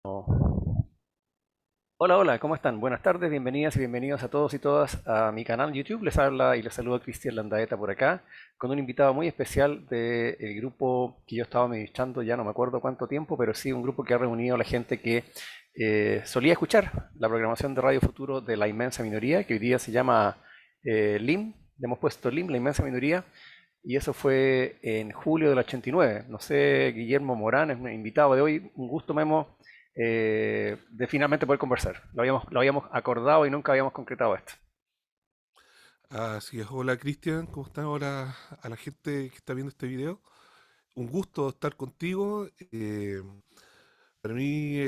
Oh. Hola, hola, ¿cómo están? Buenas tardes, bienvenidas y bienvenidos a todos y todas a mi canal YouTube. Les habla y les saluda Cristian Landaeta por acá, con un invitado muy especial del grupo que yo estaba administrando, ya no me acuerdo cuánto tiempo, pero sí un grupo que ha reunido a la gente que solía escuchar la programación de Radio Futuro de la inmensa minoría, que hoy día se llama LIM. Le hemos puesto LIM, la inmensa minoría, y eso fue en julio del 89. No sé, Guillermo Morán es un invitado de hoy. Un gusto, Memo, de finalmente poder conversar. Lo habíamos acordado y nunca habíamos concretado esto. Así es, hola Cristian, ¿cómo están ahora a la gente que está viendo este video? Un gusto estar contigo. Para mí,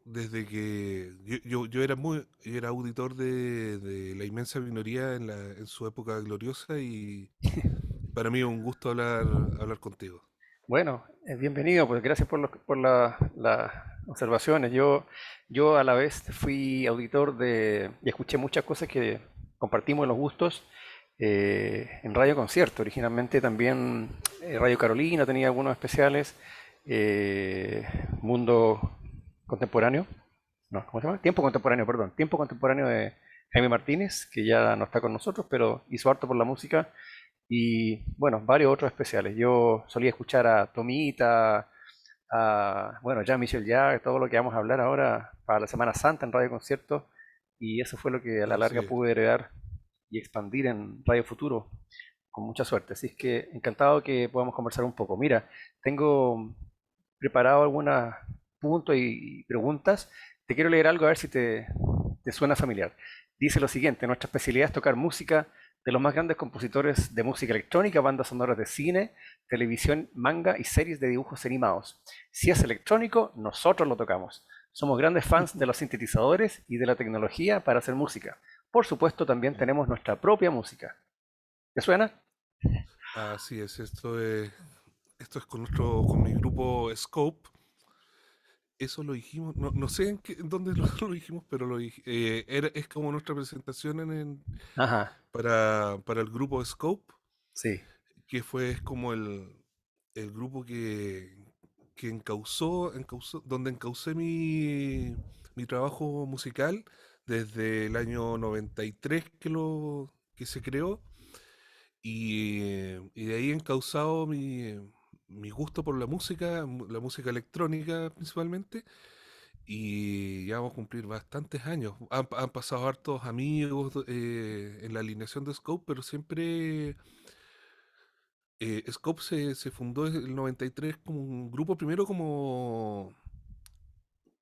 desde que yo era auditor de la inmensa minoría en su época gloriosa y para mí es un gusto hablar contigo. Bueno, bienvenido, pues gracias por las observaciones. Yo a la vez fui auditor y escuché muchas cosas que compartimos en los gustos en Radio Concierto. Originalmente también Radio Carolina tenía algunos especiales, eh, Mundo Contemporáneo, no, ¿cómo se llama? Tiempo Contemporáneo, perdón, Tiempo Contemporáneo de Jaime Martínez, que ya no está con nosotros, pero hizo harto por la música y bueno, varios otros especiales. Yo solía escuchar a Tomita, bueno, Jean-Michel Jarre, todo lo que vamos a hablar ahora para la Semana Santa en Radio Concierto, y eso fue lo que a la Así larga es. pude heredar y expandir en Radio Futuro con mucha suerte. Así es que encantado que podamos conversar un poco. Mira, tengo preparado algunos puntos y preguntas. Te quiero leer algo a ver si te suena familiar. Dice lo siguiente: nuestra especialidad es tocar música de los más grandes compositores de música electrónica, bandas sonoras de cine, televisión, manga y series de dibujos animados. Si es electrónico, nosotros lo tocamos. Somos grandes fans de los sintetizadores y de la tecnología para hacer música. Por supuesto, también tenemos nuestra propia música. ¿Te suena? Así es, esto es con mi grupo Scope. Eso lo dijimos, no sé en dónde lo dijimos, pero es como nuestra presentación Ajá, para el grupo Scope, sí. es como el grupo que donde encaucé mi trabajo musical desde el año 93 que se creó, y de ahí he encauzado mi gusto por la música, la música electrónica principalmente. Y ya vamos a cumplir bastantes años. Han pasado hartos amigos en la alineación de Scope, pero siempre Scope se fundó en el 93 como un grupo primero como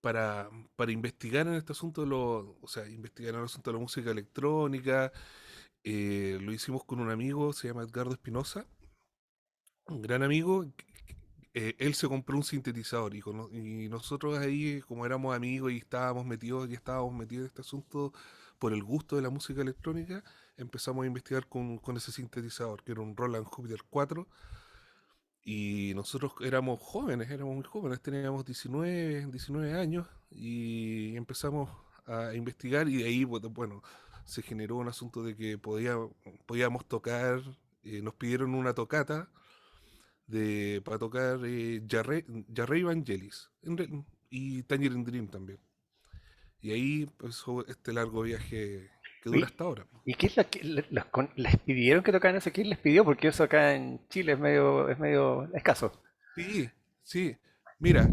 para, para investigar en este asunto o sea, investigar en el asunto de la música electrónica. Lo hicimos con un amigo, se llama Edgardo Espinosa, un gran amigo. Él se compró un sintetizador y nosotros ahí, como éramos amigos y ya estábamos metidos en este asunto por el gusto de la música electrónica, empezamos a investigar con ese sintetizador, que era un Roland Jupiter 4, y nosotros éramos muy jóvenes, teníamos 19 años, y empezamos a investigar, y de ahí, bueno, se generó un asunto de que podíamos tocar. Nos pidieron una tocata para tocar Jarrell Vangelis y Tangerine Dream también. Y ahí empezó este largo viaje que dura Oye, hasta ahora. ¿y qué es lo que les pidieron que tocaran eso? ¿Quién les pidió? Porque eso acá en Chile es medio escaso. Sí, sí. Mira,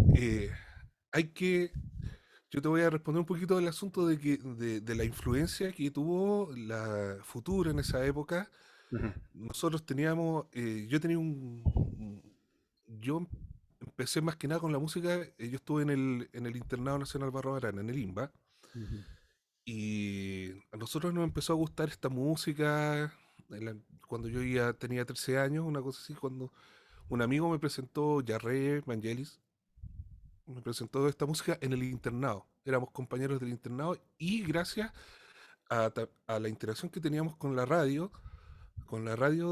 hay que. Yo te voy a responder un poquito del asunto de la influencia que tuvo la Futura en esa época. Ujú. Nosotros teníamos. Yo empecé más que nada con la música. Yo estuve en el Internado Nacional Barro Arana, en el INBA. Ujú. Y a nosotros nos empezó a gustar esta música cuando yo ya tenía 13 años, una cosa así, cuando un amigo me presentó Jarre Vangelis, me presentó esta música en el internado. Éramos compañeros del internado y gracias a la interacción que teníamos con la radio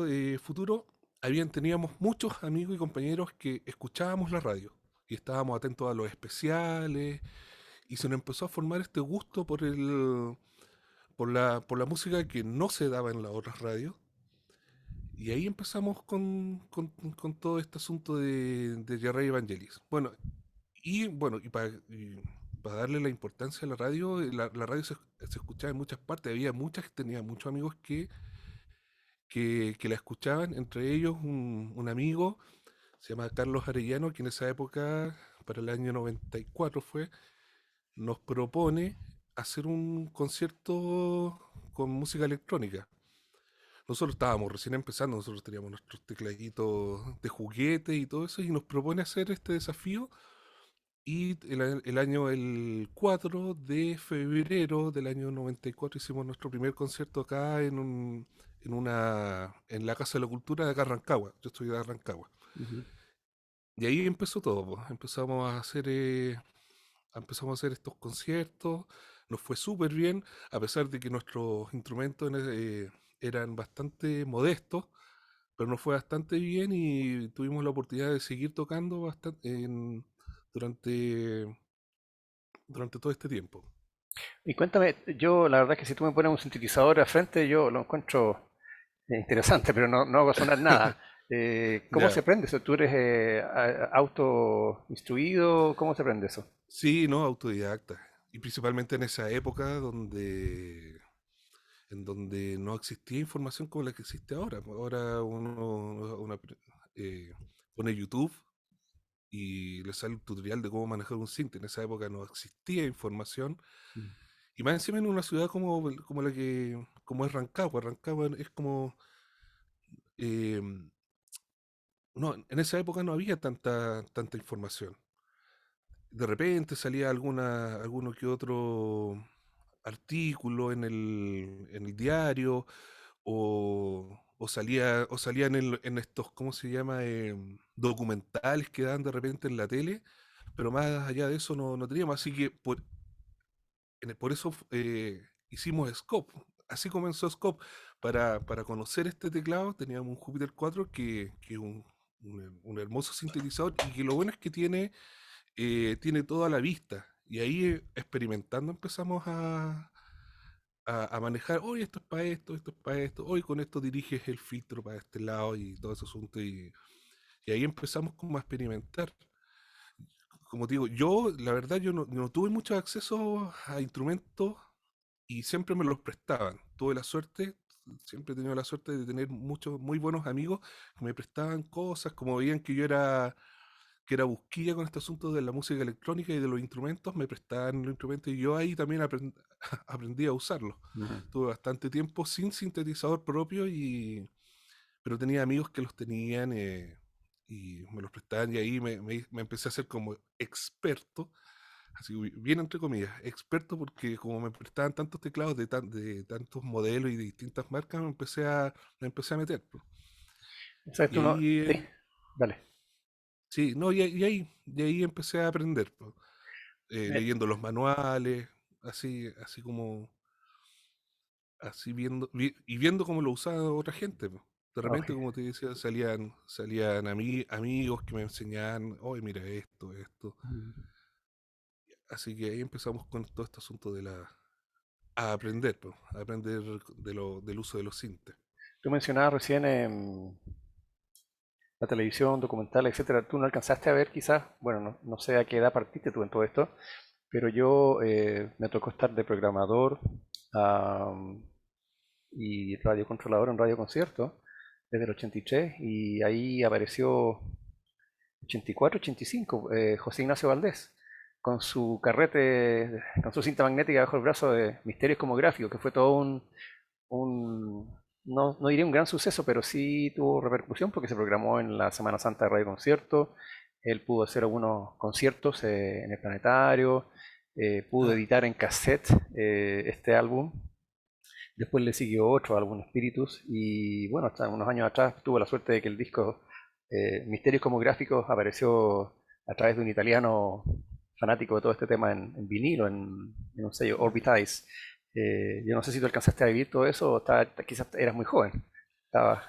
de Futuro, teníamos muchos amigos y compañeros que escuchábamos la radio y estábamos atentos a los especiales, y se nos empezó a formar este gusto por la música que no se daba en las otras radios. Y ahí empezamos con todo este asunto de Jerry Evangelis. Bueno, Y bueno, para darle la importancia a la radio, la radio se escuchaba en muchas partes, tenía muchos amigos que la escuchaban, entre ellos un amigo, se llama Carlos Arellano, que en esa época, para el año 94 fue, nos propone hacer un concierto con música electrónica. Nosotros estábamos recién empezando, nosotros teníamos nuestros tecladitos de juguete y todo eso, y nos propone hacer este desafío. Y el 4 de febrero del año 94 hicimos nuestro primer concierto acá en la Casa de la Cultura de acá Rancagua. Yo estoy de Rancagua. Ujú. Y ahí empezó todo, pues. Empezamos a hacer estos conciertos. Nos fue súper bien, a pesar de que nuestros instrumentos eran bastante modestos, pero nos fue bastante bien y tuvimos la oportunidad de seguir tocando durante, durante todo este tiempo. Y cuéntame, yo la verdad es que si tú me pones un sintetizador al frente, yo lo encuentro interesante, pero no hago sonar nada. ¿Cómo Ya, se prende eso? ¿Tú eres auto instruido? ¿Cómo se prende eso? sí, no, autodidacta. Y principalmente en esa época en donde no existía información como la que existe ahora. Ahora eh, pone YouTube y le sale un tutorial de cómo manejar un synth. En esa época no existía información. Mm. Y más encima en una ciudad como es Rancagua. Rancagua es como, eh, no, en esa época no había tanta información. De repente salía alguno que otro artículo en el diario o salían en estos, ¿cómo se llama? Documentales que dan de repente en la tele, pero más allá de eso no teníamos, así que por eso hicimos Scope. Así comenzó Scope. Para conocer este teclado teníamos un Jupiter 4 que es un hermoso sintetizador y que lo bueno es que tiene toda la vista. Y ahí experimentando empezamos a manejar, hoy esto es para esto es para esto, hoy con esto diriges el filtro para este lado y todo ese asunto. Y ahí empezamos como a experimentar. Como te digo, yo la verdad yo no tuve mucho acceso a instrumentos y siempre me los prestaban. Siempre he tenido la suerte de tener muchos muy buenos amigos que me prestaban cosas, como veían que era busquilla con este asunto de la música electrónica y de los instrumentos, me prestaban los instrumentos y yo ahí también aprendí a usarlos. Ujú. Tuve bastante tiempo sin sintetizador propio, pero tenía amigos que los tenían y me los prestaban y ahí me empecé a hacer como experto, así bien entre comillas, experto porque como me prestaban tantos teclados de tantos modelos y de distintas marcas, me empecé a meter, po. O sea, Y tú no... ahí, Sí, dale. sí, no, y ahí empecé a aprender, po. Eh, Leyendo los manuales, así como, así viendo cómo lo usaba otra gente, po. De ok. repente, como te decía, salían amigos que me enseñaban, oye, mira esto. Mm. Así que ahí empezamos con todo este asunto a aprender, po, a aprender del uso de los sintes. Tú mencionabas recién la televisión, documental, etcétera. Tú no alcanzaste a ver quizás, bueno, no sé a qué edad partiste tú en todo esto, pero yo me tocó estar de programador am, y radiocontrolador en Radio Concierto desde el 83 y ahí apareció 84, 85, José Ignacio Valdés con su carrete, con su cinta magnética bajo el brazo de Misterios como Gráfico, que fue todo no diría un gran suceso, pero sí tuvo repercusión porque se programó en la Semana Santa de Radio Concierto. Él pudo hacer algunos conciertos en el Planetario, pudo Ah, editar en cassette este álbum. Después le siguió otro álbum, Spiritus, y bueno, hasta unos años atrás tuvo la suerte de que el disco Misterios como Gráficos apareció a través de un italiano fanático de todo este tema en vinilo, en un sello, Orbitize. Yo no sé si tú alcanzaste a vivir todo eso o quizás eras muy joven. Estaba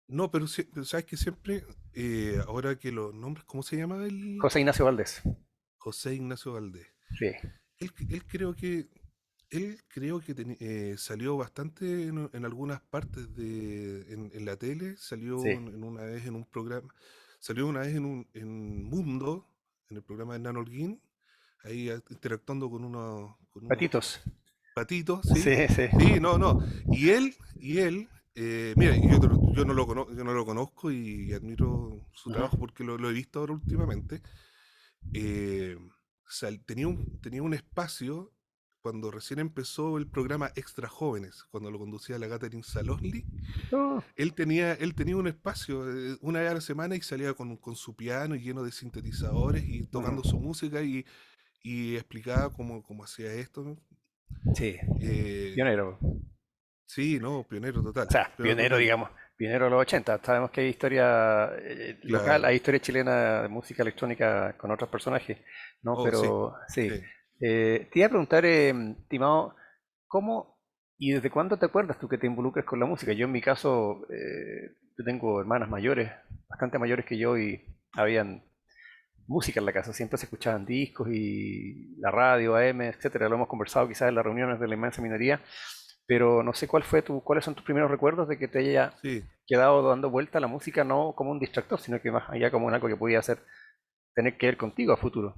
no, pero sabes que siempre, ahora que los nombres, ¿cómo se llama el José Ignacio Valdés. José Ignacio Valdés? Sí, Él, él creo que, salió bastante en algunas partes en la tele, salió sí. en una vez en un programa, salió una vez en Mundo, en el programa de Nano Holguín, ahí interactuando con unos Patitos. patitos, ¿sí? Sí, sí. Sí, no, no. Y él, mira, yo no lo conozco y admiro su Ujú, trabajo porque lo he visto ahora últimamente. Tenía un espacio cuando recién empezó el programa Extra Jóvenes, cuando lo conducía la Catherine Salosli. oh, Él tenía un espacio una vez a la semana y salía con su piano lleno de sintetizadores y tocando ujú. su música y explicaba cómo hacía esto, ¿no? Sí, Eh, pionero. sí, no, O sea, pionero pionero, total, digamos, pionero de los 80. Sabemos que hay historia local, claro. hay historia chilena de música electrónica con otros personajes, ¿no? Oh, sí, Pero sí. sí. Te iba a preguntar, estimado, ¿cómo y desde cuándo te acuerdas tú que te involucres con la música? Yo en mi caso, yo tengo hermanas mayores, bastante mayores que yo y habían música en la casa, siempre se escuchaban discos y la radio, AM, etcétera. Lo hemos conversado quizás en las reuniones de la inmensa minoría, pero no sé cuáles son tus primeros recuerdos de que te haya Sí, quedado dando vuelta a la música no como un distractor, sino que más allá como algo que podía hacer, tener que ver contigo a futuro.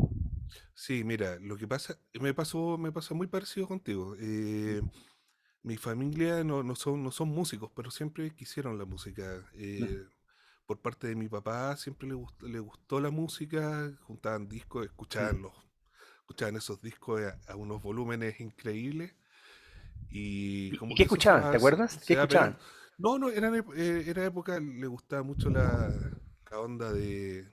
sí, mira, lo que pasa, me pasa muy parecido contigo. Mi familia no son músicos, pero siempre quisieron la música. Mm, Por parte de mi papá siempre le gustó la música, juntaban discos, mm. escuchaban esos discos a unos volúmenes increíbles y ¿Y como qué que eso escuchaban? ¿Te acuerdas? ¿Qué se va escuchaban? pegando. No, no, era época, le gustaba mucho la onda de...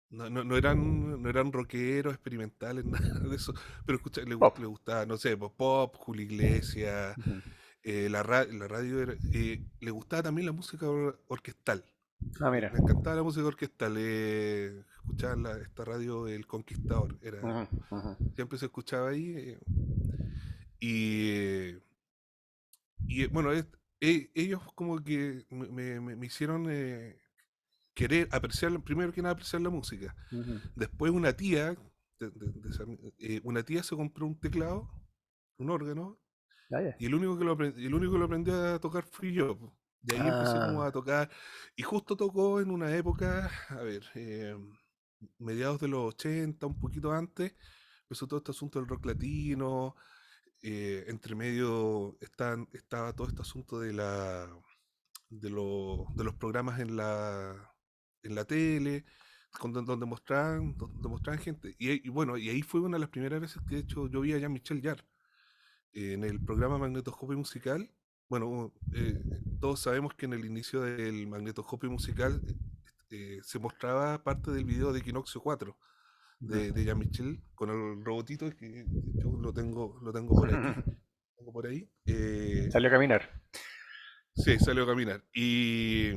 No eran rockeros experimentales, nada de eso, pero Pop. le gustaba, no sé, pues, pop, Julio Iglesias, Ujú. la radio, le gustaba también la música orquestal. Ah, Le, mira. le encantaba la música orquestal. Escuchaban esta radio El Conquistador. Ujú, ujú. Siempre se escuchaba ahí. Y, bueno, ellos como que me hicieron querer apreciar, primero que nada, apreciar la música. Ujú. Después una tía se compró un teclado, un órgano, Ah, ya. y el único que lo aprendí a tocar fui yo, po. De ahí empecé como Ah, a tocar, y justo tocó en una época, a ver, mediados de los 80, un poquito antes, empezó todo este asunto del rock latino, entre medio estaba todo este asunto de los programas en la tele, donde mostraban gente. Y bueno, y ahí fue una de las primeras veces que de hecho yo vi a Jean-Michel Jarre en el programa Magnetoscopio Musical. Bueno, todos sabemos que en el inicio del Magnetoscopio Musical se mostraba parte del video de Equinoccio 4 de ujú. Jean-Michel con el robotito que yo lo tengo por aquí. Tengo por ahí. Salió a caminar. Sí, salió a caminar. Y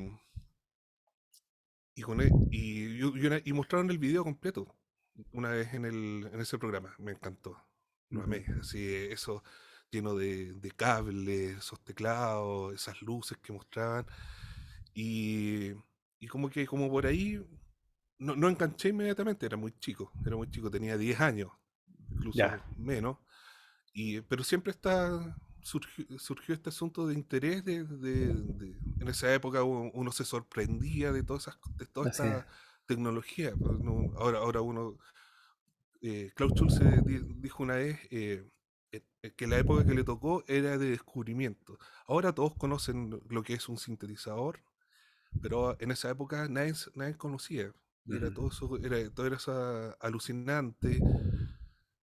mostraron el video completo una vez en ese programa. Me encantó. Lo Ujú. amé. Así, eso lleno de cables, esos teclados, esas luces que mostraban. Y, y como que como por ahí no enganché inmediatamente. Era muy chico, tenía 10 años, Ya, incluso menos. Pero siempre surgió este asunto de interés en esa época uno se sorprendía de toda así es. esta tecnología. Pues, ahora Klaus Schulze dijo una vez que la época que le tocó era de descubrimiento. Ahora todos conocen lo que es un sintetizador, pero en esa época nadie conocía. Y Ujú. todo era eso alucinante.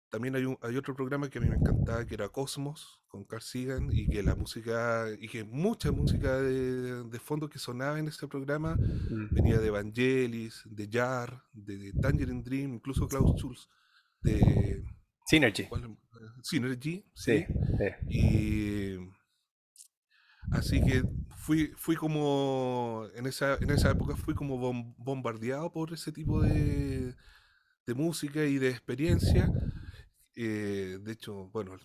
También hay otro programa que a mí me encantaba, que era Cosmos, con Carl Sagan, y que mucha música de fondo que sonaba en ese programa venía Mm. de Vangelis, de Jar, de Tangerine Dream, incluso Klaus Schulz, de Synergy. Synergy, Sí, ¿sí? sí. Y así que fui como, en esa época fui como bombardeado por ese tipo de música y de experiencia. De hecho, bueno,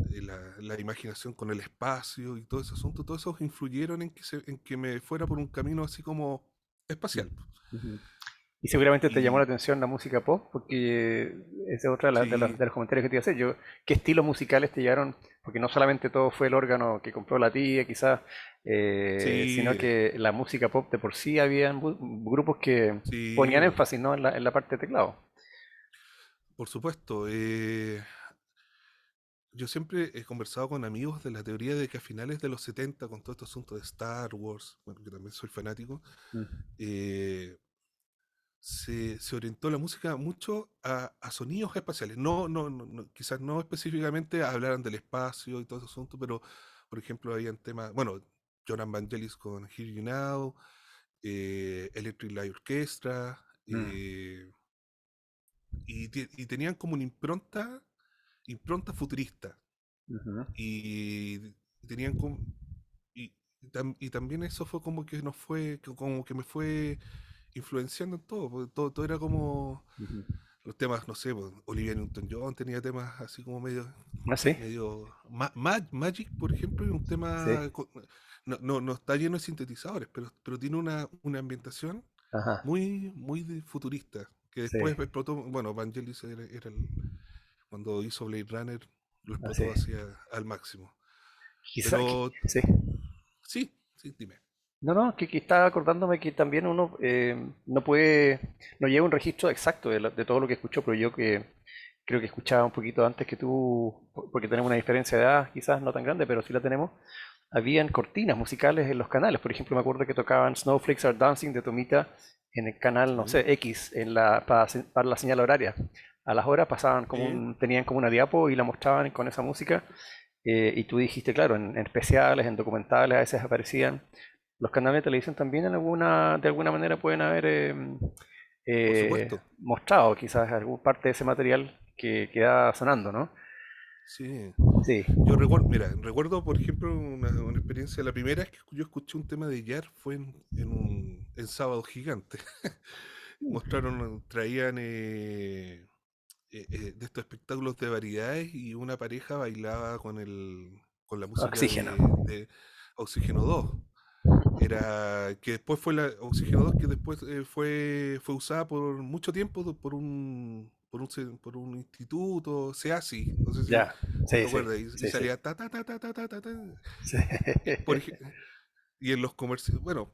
la imaginación con el espacio y todo ese asunto, todos esos influyeron en que me fuera por un camino así como espacial. Ujú. Y seguramente te llamó la Y atención la música pop, porque esa es otra sí, de los comentarios que te iba a hacer. ¿Qué estilos musicales te llegaron? Porque no solamente todo fue el órgano que compró la tía, quizás, sino sí, que la música pop de por sí habían grupos que ponían sí, énfasis, ¿no? En la parte de teclado. por supuesto. Yo siempre he conversado con amigos de la teoría de que a finales de los 70, con todo este asunto de Star Wars, bueno, que también soy fanático, Mm, eh, se orientó la música mucho a sonidos espaciales. Quizás no específicamente hablaran del espacio y todo ese asunto, pero por ejemplo habían temas, bueno, John Vangelis con Hear You Now, Electric Light Orchestra, mm, y tenían como una impronta futurista. ujú. Y tenían como, y también eso fue como que nos fue, como que me fue influenciando en todo, porque todo era como Ujú. los temas, no sé, pues, Olivia Newton-John tenía temas así como Ah, sí, Magic, por ejemplo, es un sí, tema, no está lleno de sintetizadores, pero tiene una ambientación ajá, muy futurista, que sí, después explotó. Bueno, Vangelis cuando hizo Blade Runner, lo así. explotó hacia al máximo. Quizá, Pero sí. sí, sí, dime. No, no, que estaba acordándome que también uno no puede, no lleva un registro exacto de todo lo que escuchó, pero yo que creo que escuchaba un poquito antes que tú, porque tenemos una diferencia de edad, quizás no tan grande, pero sí la tenemos. Habían cortinas musicales en los canales. Por ejemplo, me acuerdo que tocaban Snowflakes Are Dancing de Tomita en el canal, no Sí, sé, X, para la señal horaria. A las horas pasaban sí, tenían como una diapo y la mostraban con esa música. Y tú dijiste, claro, en especiales, en documentales, a veces aparecían. Los canales de televisión también de alguna manera pueden haber por supuesto. mostrado quizás alguna parte de ese material que queda sonando, ¿no? Sí. Sí. Yo recuerdo, mira, recuerdo, por ejemplo, una experiencia. La primera vez que yo escuché un tema de Yar fue en Sábado Gigante. Traían de estos espectáculos de variedades y una pareja bailaba con la música Oxígeno. de Oxígeno 2. Que después fue la Oxígeno 2, que después fue usada por mucho tiempo por un instituto, SEASI, no sé si Ya. te Sí, sí. acuerdas, y Sí, sí. salía ta ta ta ta ta ta ta, ta. Sí. Y, y en los comerciales, bueno,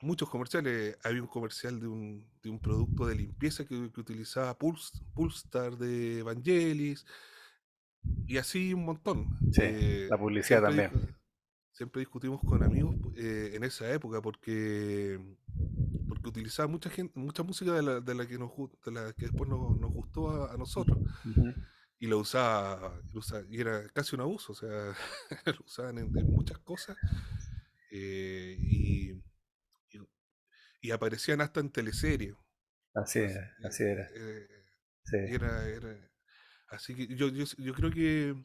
muchos comerciales, había un comercial de un producto de limpieza que utilizaba Pulstar de Vangelis, y así un montón. Sí, la publicidad Siempre, también. siempre discutimos con amigos en esa época porque utilizaba mucha música de la que de la que después nos gustó a nosotros. Ujú. Y y era casi un abuso, o sea, lo usaban en muchas cosas, y, y- y aparecían hasta en teleseries. Así Así, era, así era. eh, Sí. así que yo creo que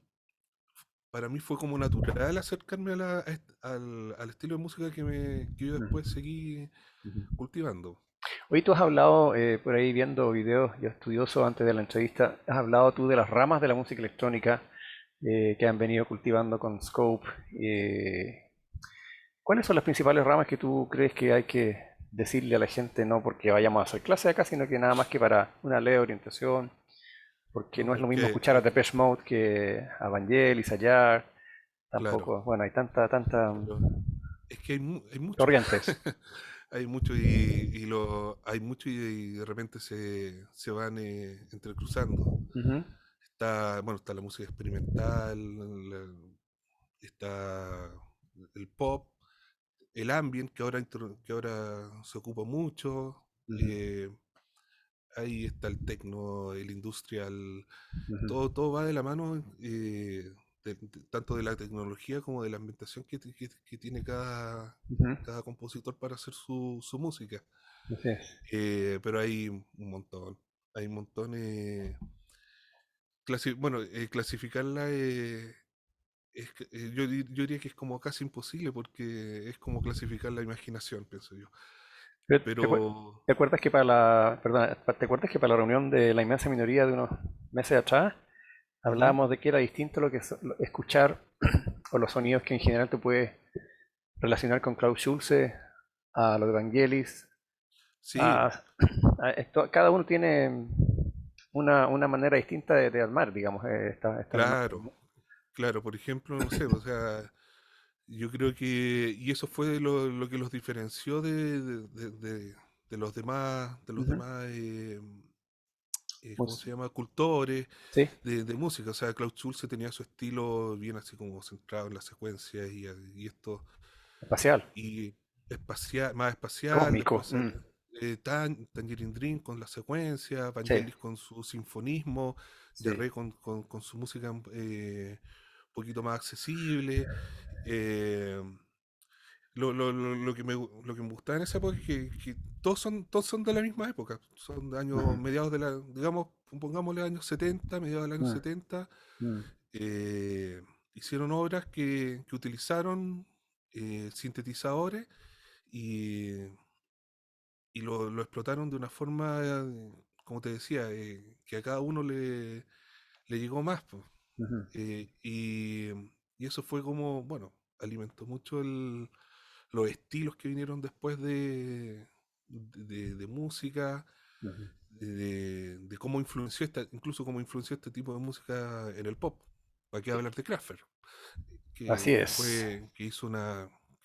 para mí fue como natural acercarme al estilo de música que yo Ujú, después seguí ujú. cultivando. Hoy tú has hablado, por ahí viendo videos, yo estudioso antes de la entrevista, has hablado tú de las ramas de la música electrónica que han venido cultivando con Scope. ¿Cuáles son las principales ramas que tú crees que hay que decirle a la gente, no porque vayamos a hacer clase acá, sino que nada más que para una leve orientación? Porque No, no es lo mismo escuchar a Depeche Mode que a Vangelis, a Jar, claro, tampoco, bueno, hay tanta pero es que hay mucho. corrientes. Hay mucho hay mucho y de repente se van entrecruzando. Ujú, Está la música experimental, está el pop, el ambient que ahora se ocupa mucho. ujú, eh, Ahí está el techno, el industrial, ujú, todo va de la mano, tanto de la tecnología como de la ambientación que tiene ujú. cada compositor para hacer su música. Así es. Pero hay un montón, hay un montón. Bueno, clasificarla yo diría que es como casi imposible porque es como clasificar la imaginación, pienso yo. Pero, Pero te acuerdas que perdona, ¿te acuerdas que para la reunión de la inmensa minoría de unos meses atrás ujú, hablábamos de que era distinto escuchar o los sonidos que en general te puedes relacionar con Klaus Schulze, a lo de Vangelis, sí, a, cada uno tiene una manera distinta de armar, digamos, esta imagen, claro, ¿no? claro, por ejemplo, no sé, o sea, yo creo y eso fue lo que los diferenció de los demás, Ujú, ¿cómo Mus- se llama? Cultores Sí, de música. O sea, Klaus Schulze tenía su estilo bien así como centrado en las secuencias y esto, espacial, y espacial, más espacial. cósmico. Después Tangerine Dream con la secuencia, Sí, Vangelis con su sinfonismo, sí. Jarre con su música un poquito más accesible. eh, lo que me gustaba en esa época es que todos son de la misma época, son de años Ujú, mediados de la, digamos, pongámosle años 70, mediados del año mm, 70. mm, eh, Hicieron obras que utilizaron sintetizadores y, y lo explotaron de una forma, como te decía, que a cada uno le llegó más, po. ujú, Eh, y, y eso fue como, bueno, alimentó mucho los estilos que vinieron después de música, ujú. de cómo influenció incluso cómo influenció este tipo de música en el pop. ¿Para qué hablar de Kraftwerk? Así es. Que hizo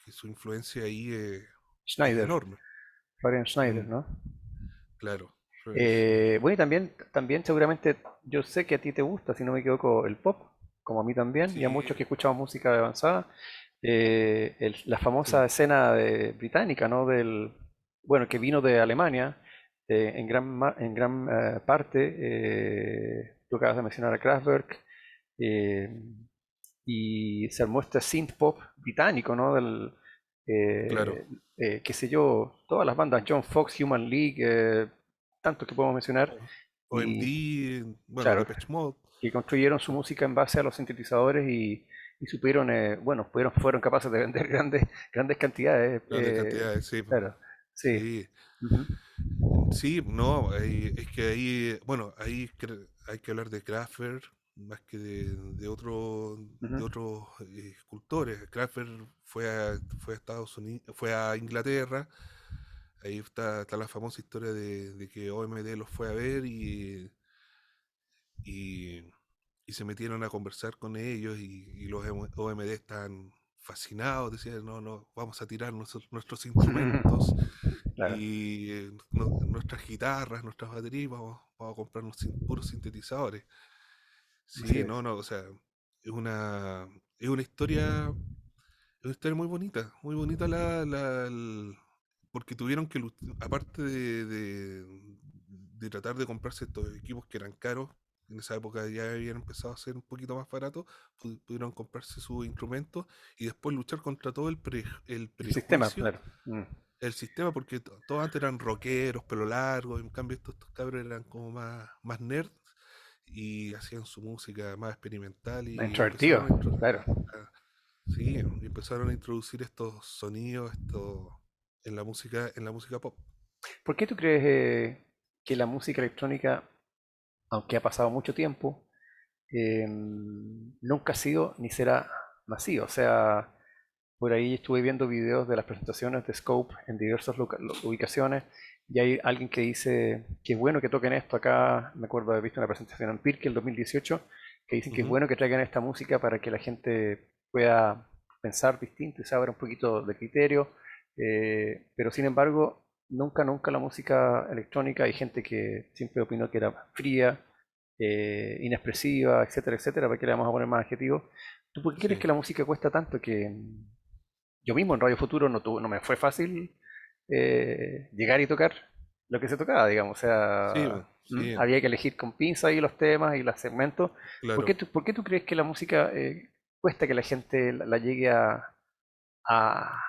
que su influencia ahí es Schneider, enorme. Florian Schneider, Mm, ¿no? claro, Florian Schneider. Bueno, y también seguramente, yo sé que a ti te gusta, si no me equivoco, el pop, como a mí también, y a muchos Sí, que escuchamos música avanzada, la famosa sí, escena británica, ¿no? Bueno, que vino de Alemania, en gran parte, tú acabas de mencionar a Kraftwerk, eh, y se armó este synth pop británico, ¿no? claro. Qué sé yo, todas las bandas, John Fox, Human League, tantos que podemos mencionar, OMD, y bueno, claro, Depeche Mode, que construyeron su música en base a los sintetizadores y supieron, bueno, fueron capaces de vender grandes cantidades. grandes cantidades, sí, po. Claro, sí. Sí. Ujú, Sí, no, es que ahí, bueno, ahí hay que hablar de Kraftwerk más que de ujú. otros escultores. Kraftwerk fue a Estados Unidos, fue a Inglaterra. Ahí está la famosa historia de que OMD los fue a ver y, y se metieron a conversar con ellos y los OMD estaban fascinados, decían, no, no, vamos a tirar nuestros instrumentos Claro, y nuestras guitarras, nuestras baterías, vamos a comprarnos puros sintetizadores. así Sí, es. no, no, o sea, es una, es una historia muy bonita porque tuvieron que, aparte de tratar de comprarse estos equipos que eran caros, en esa época ya habían empezado a ser un poquito más baratos, pudieron comprarse sus instrumentos y después luchar contra todo el El sistema, prejuicio claro. Mm. el sistema, porque todos antes eran rockeros, pelo largo, en cambio estos cabros eran como más nerds y hacían su música más experimental y Introvertido, claro. sí, y empezaron a introducir estos sonidos en la música pop. ¿Por qué tú crees que la música electrónica, aunque ha pasado mucho tiempo, nunca ha sido ni será masiva? O sea, por ahí estuve viendo videos de las presentaciones de Scope en diversas ubicaciones y hay alguien que dice que es bueno que toquen esto acá. Me acuerdo de haber visto una presentación en Pirque el 2018 que dicen que es Ujú, bueno que traigan esta música para que la gente pueda pensar distinto y se abra un poquito de criterio. Pero sin embargo, nunca la música electrónica, hay gente que siempre opinó que era fría, inexpresiva, etcétera, etcétera. ¿Para qué le vamos a poner más adjetivos? ¿Tú por qué crees sí, que la música cuesta tanto que yo mismo en Radio Futuro no me fue fácil llegar y tocar lo que se tocaba, digamos? O sí, sea, sí, había que elegir con pinza ahí los temas y los segmentos. claro. Por qué tú crees que la música cuesta que la gente la llegue a, a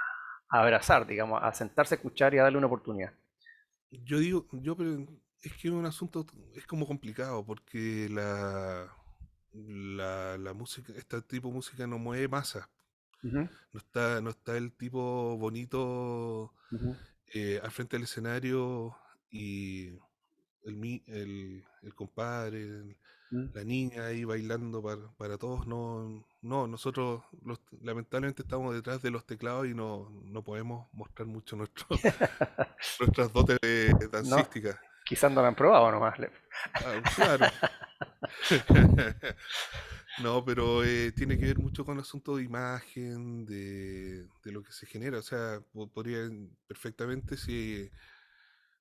abrazar, digamos, a sentarse a escuchar y a darle una oportunidad? Pero es que es un asunto, es como complicado, porque la música, este tipo de música no mueve masas. Ujú, No está el tipo bonito ujú, al frente del escenario y el compadre, ujú. la niña ahí bailando para todos. No, no, nosotros lamentablemente estamos detrás de los teclados y no podemos mostrar mucho nuestras dotes No, dancísticas. quizás no lo han probado nomás. Ah, claro. No, pero tiene que ver mucho con el asunto de imagen, de lo que se genera. O sea, podría perfectamente si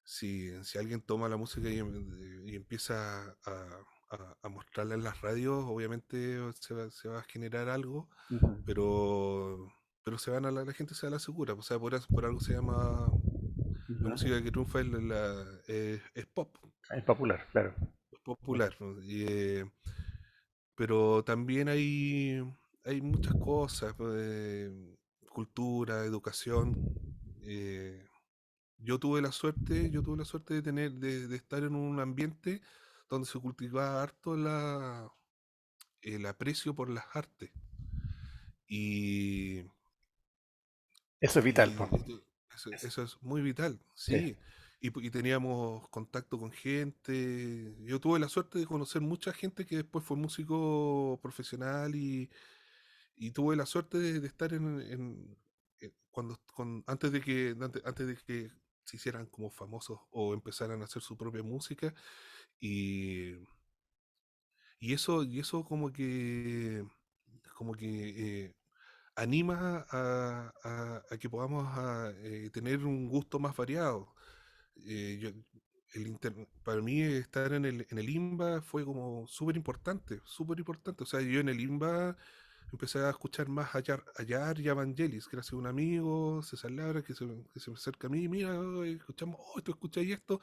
si alguien toma la música y empieza a mostrarla en las radios, obviamente se va a generar algo, Ujú, pero, pero la gente se va a la segura. O sea, por algo se llama la ujú. música que triunfa es pop, Es popular, claro. es popular, ¿no? Pero también hay muchas cosas, cultura, educación. eh, yo tuve la suerte de estar en un ambiente donde se cultivaba harto el aprecio por las artes. Y, Eso es vital, pues. y esto- eso es muy vital, Sí. sí. Y teníamos contacto con gente. Yo tuve la suerte de conocer mucha gente que después fue músico profesional y tuve la suerte de estar antes de que se hicieran como famosos o empezaran a hacer su propia música y, y eso como que anima a que podamos tener un gusto más variado. Eh, yo- para mí estar en el IMBA fue como súper importante, súper importante. O sea, yo en el IMBA empecé a escuchar más a Yar y a Vangelis, gracias a un amigo, César Labra, que se me acerca a mí, mira, escuchamos, oh, tú escuchas esto,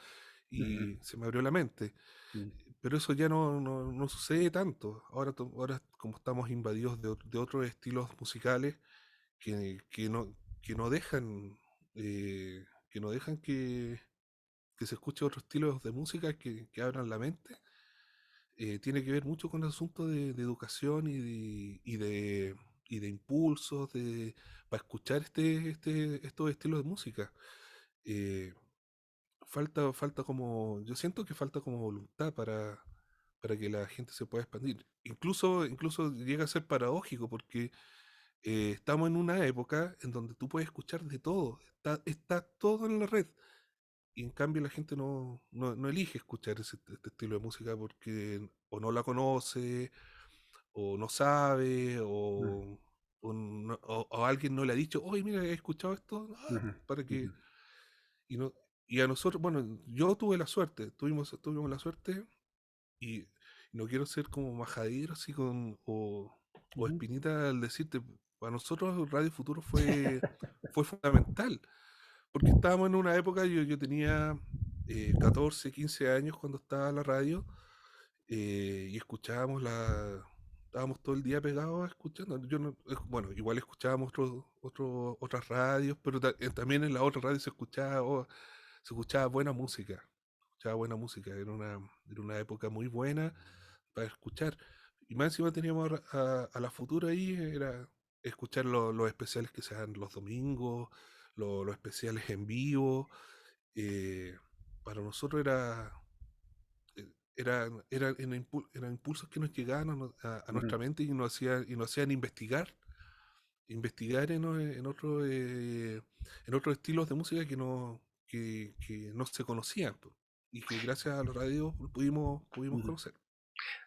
Ujú, y se me abrió la mente. ujú, Pero eso ya no sucede tanto. Ahora como estamos invadidos de otros estilos musicales que, que no, que no dejan, que no dejan que se escuche otros estilos de música que abran la mente, tiene que ver mucho con el asunto de educación y de impulsos para escuchar estos estilos de música. Eh, falta como, yo siento que falta como voluntad para que la gente se pueda expandir. Incluso llega a ser paradójico porque estamos en una época en donde tú puedes escuchar de todo, está todo en la red. Y en cambio la gente no elige escuchar este estilo de música porque o no la conoce, o no sabe, o alguien no le ha dicho, oye, mira, he escuchado esto, ujú, para ujú, que... Y, no, y a nosotros, bueno, yo tuve la suerte, tuvimos la suerte, y no quiero ser como majadero así o ujú. espinita al decirte, para nosotros Radio Futuro fue fundamental porque estábamos en una época, yo tenía 14, 15 años cuando estaba la radio, y estábamos todo el día pegados escuchando. Yo no, bueno, igual escuchábamos otras radios, pero también en la otra radio se escuchaba buena música, era una época muy buena para escuchar. Y más encima teníamos a la Futura ahí, era escuchar los especiales que se dan los domingos, los especiales en vivo. eh, para nosotros eran impulsos que nos llegaban a Ujú. nuestra mente y nos hacían investigar en otros estilos de música que no se conocían, po, y que gracias a la radio pudimos Ujú. conocer.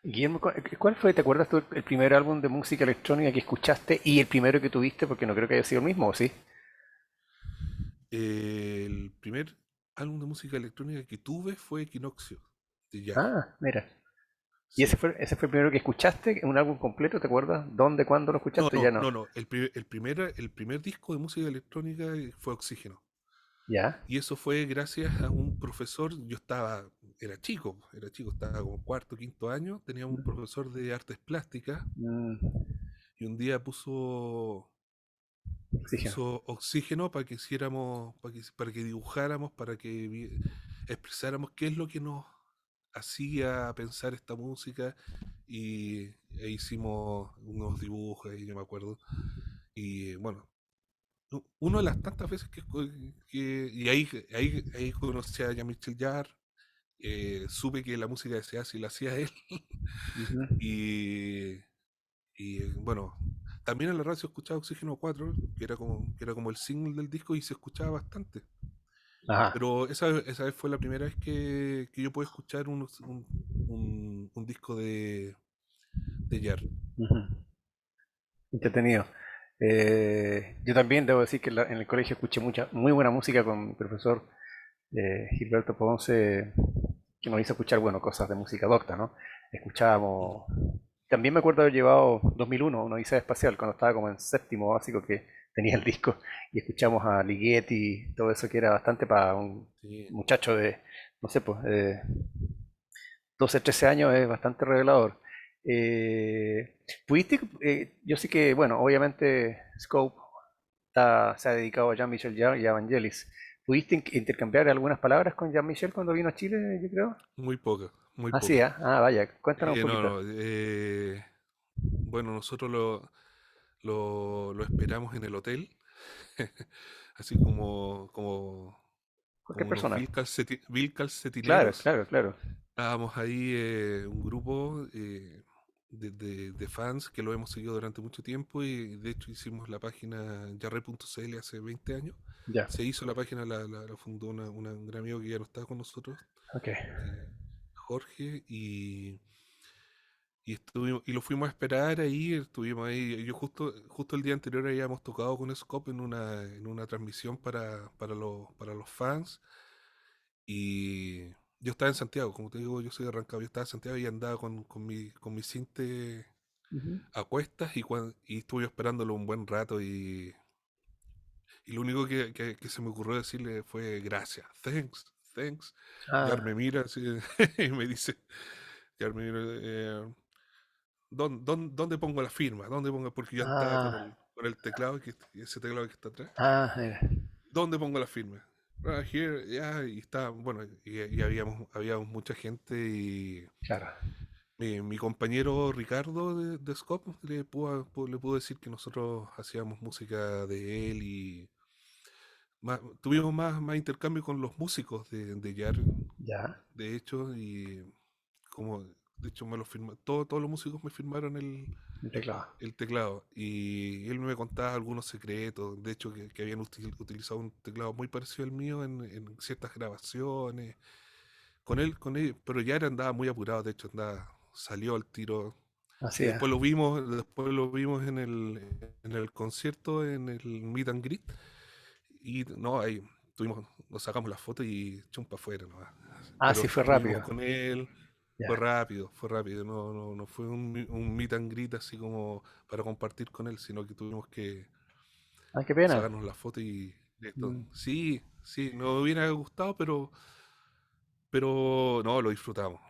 Guillermo, ¿cuál fue, te acuerdas tú, el primer álbum de música electrónica que escuchaste y el primero que tuviste? Porque no creo que haya sido el mismo, ¿o sí? El primer álbum de música electrónica que tuve fue Equinoccio, de Jar. Ah, mira. ¿Y Sí. ese fue el primero que escuchaste? ¿Un álbum completo? ¿Te acuerdas? ¿Dónde, cuándo lo No, escuchaste? Ya no. no. El primer disco de música electrónica fue Oxígeno. ¿Ya? Y eso fue gracias a un profesor. Era chico, estaba como cuarto, quinto año. Tenía un profesor de artes plásticas Mm, y un día oxígeno. puso oxígeno para que hiciéramos, para que dibujáramos, expresáramos qué es lo que nos hacía pensar esta música. E hicimos unos dibujos, y yo me acuerdo. Y bueno, una de las tantas veces y ahí conocí a Jean-Michel Jarre, supe que la música de Seasi la hacía él. Ujú. y, bueno, también en la radio se escuchaba Oxígeno 4 que era como el single del disco y se escuchaba bastante. Ajá. Pero esa vez fue la primera vez que yo pude escuchar un disco de Jarre. Ujú. Entretenido. Yo también debo decir que en el colegio escuché mucha, muy buena música con mi profesor Gilberto Ponce, que nos hizo escuchar, bueno, cosas de música docta, ¿no? Mm. Escuchábamos, también me acuerdo haber llevado 2001, una Odisea Espacial, cuando estaba como en séptimo básico que tenía el disco, y escuchamos a Ligeti, todo eso que era bastante para un Sí. muchacho de, no sé, pues, 12, 13 años, es bastante revelador. ¿Pudiste, yo sé que, bueno, obviamente Scope se ha dedicado a Jean-Michel Jarre y a Vangelis. ¿Pudiste intercambiar algunas palabras con Jean-Michel cuando vino a Chile, yo creo? Muy poca, muy Ah, sí, poca. ¿ah? Ah, vaya, cuéntanos un No, poquito. no. Bueno, nosotros lo esperamos en el hotel, así como Cualquier unos persona. vil Claro, calcetineros. claro, claro. Estábamos ahí un grupo de fans que lo hemos seguido durante mucho tiempo y de hecho hicimos la página yarre.cl hace 20 años. Ya, Se hizo la página, la fundó un gran amigo que ya no está con nosotros, ok. eh, Jorge, y lo fuimos a esperar ahí, estuvimos ahí. Yo justo el día anterior habíamos tocado con Scope en una transmisión para los fans. Y yo estaba en Santiago, como te digo, yo soy de Rancagua, yo estaba en Santiago y andaba con mi cinte Ujú. a cuestas y estuve esperándolo un buen rato y lo único que se me ocurrió decirle fue gracias, thanks. Yar Ah, me mira así, y me dice, Yar me mira, ¿dónde pongo la firma? ¿Dónde pongo? Porque yo estaba con ah, el teclado, ese teclado que está atrás. mira, ¿Dónde pongo la firma? Right here, ya, y está, bueno, y habíamos mucha gente y claro. mi compañero Ricardo de Scope le pudo decir que nosotros hacíamos música de él y tuvimos más intercambio con los músicos de Jar, Ya, de hecho, y como, de hecho, me lo firma, todos los músicos me firmaron el teclado. el teclado y él me contaba algunos secretos, de hecho, que habían utilizado un teclado muy parecido al mío en ciertas grabaciones. Con él, pero ya andaba muy apurado, de hecho, salió al tiro. Así Y es. después lo vimos en el concierto, en el Meet and Greet. Y no, ahí nos sacamos la foto y chumpa afuera nomás. Ah, Pero sí, fue estuvimos rápido. con él, fue Ya. rápido, fue rápido. No, no, no fue un Meet and Greet así como para compartir con él, sino que tuvimos que Ah, qué pena. sacarnos la foto y listo. Mm. Sí, sí, nos hubiera gustado, pero no, lo disfrutamos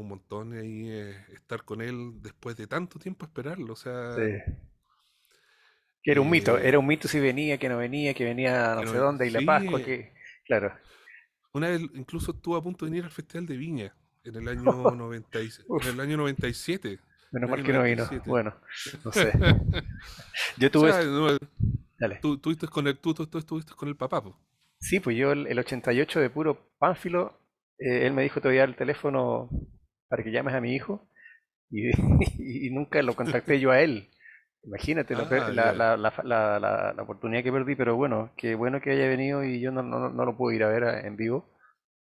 un montón y ahí estar con él después de tanto tiempo esperarlo. O Sí. sea, Que era eh, un mito si venía, que venía no sé dónde, y la Pascua, sí, que, claro. una vez incluso estuvo a punto de venir al Festival de Viña en el año 90 en Uf, el año 97. menos En el mal año que no noventa y vino. siete Bueno, no sé. Yo O tuve, sea, no, dale. tú estuviste con el papá, po. Sí, pues yo el 88 de puro pánfilo, él me dijo te voy a dar el teléfono para que llames a mi hijo y, y nunca lo contacté yo a él. Imagínate Ah, ya. la oportunidad que perdí, pero bueno, qué bueno que haya venido y yo no lo pude ir a ver en vivo,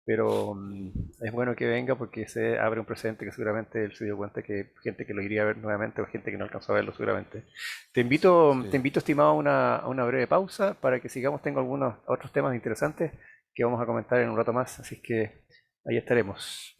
pero Mm, es bueno que venga porque se abre un precedente que seguramente él se dio cuenta que gente que lo iría a ver nuevamente o gente que no alcanzó a verlo seguramente. Te sí. invito, estimado, a una breve pausa para que sigamos. Tengo algunos otros temas interesantes que vamos a comentar en un rato más, así que ahí estaremos.